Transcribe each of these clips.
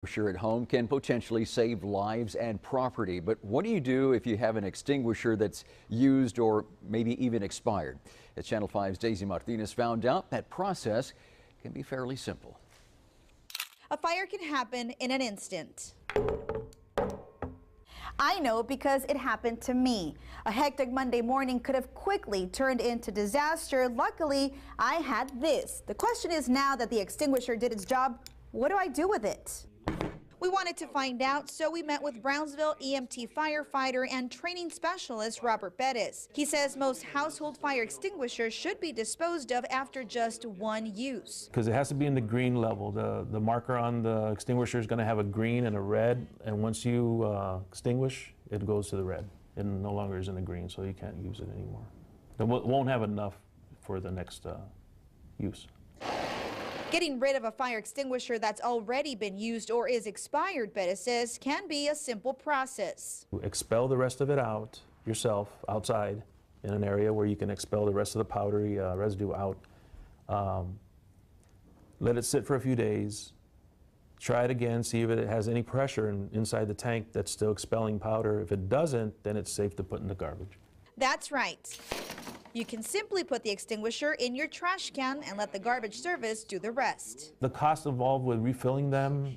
Extinguisher at home can potentially save lives and property, but what do you do if you have an extinguisher that's used or maybe even expired? As Channel 5's Daisy Martinez found out, that process can be fairly simple. A fire can happen in an instant. I know because it happened to me. A hectic Monday morning could have quickly turned into disaster. Luckily, I had this. The question is, now that the extinguisher did its job, what do I do with it? We wanted to find out, so we met with Brownsville EMT firefighter and training specialist Robert Perez. He says most household fire extinguishers should be disposed of after just one use. Because it has to be in the green level. The marker on the extinguisher is going to have a green and a red, and once you extinguish, it goes to the red. It no longer is in the green, so you can't use it anymore. It won't have enough for the next use. Getting rid of a fire extinguisher that's already been used or is expired, Perez says, can be a simple process. Expel the rest of it out yourself outside in an area where you can expel the rest of the powdery residue out. Let it sit for a few days. Try it again, see if it has any pressure inside the tank that's still expelling powder. If it doesn't, then it's safe to put in the garbage. That's right. You can simply put the extinguisher in your trash can and let the garbage service do the rest. The cost involved with refilling them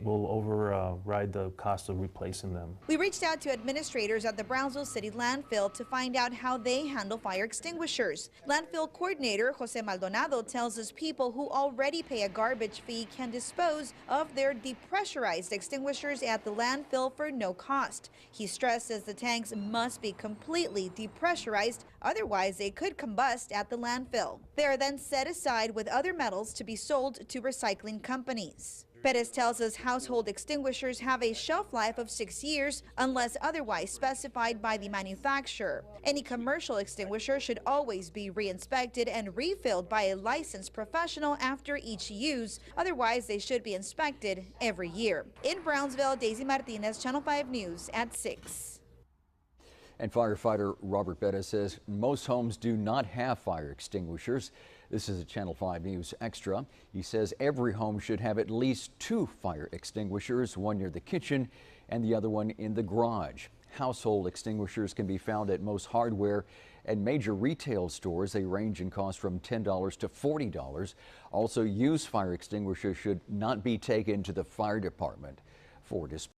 will override the cost of replacing them. We reached out to administrators at the Brownsville City Landfill to find out how they handle fire extinguishers. Landfill coordinator Jose Maldonado tells us people who already pay a garbage fee can dispose of their depressurized extinguishers at the landfill for no cost. He stresses the tanks must be completely depressurized, otherwise they could combust at the landfill. They are then set aside with other metals to be sold to recycling companies. Perez tells us household extinguishers have a shelf life of 6 years unless otherwise specified by the manufacturer. Any commercial extinguisher should always be re-inspected and refilled by a licensed professional after each use. Otherwise, they should be inspected every year. In Brownsville, Daisy Martinez, Channel 5 News at 6. And firefighter Robert Perez says most homes do not have fire extinguishers. This is a Channel 5 News Extra. He says every home should have at least 2 fire extinguishers, one near the kitchen and the other one in the garage. Household extinguishers can be found at most hardware and major retail stores. They range in cost from $10 to $40. Also, used fire extinguishers should not be taken to the fire department for disposal.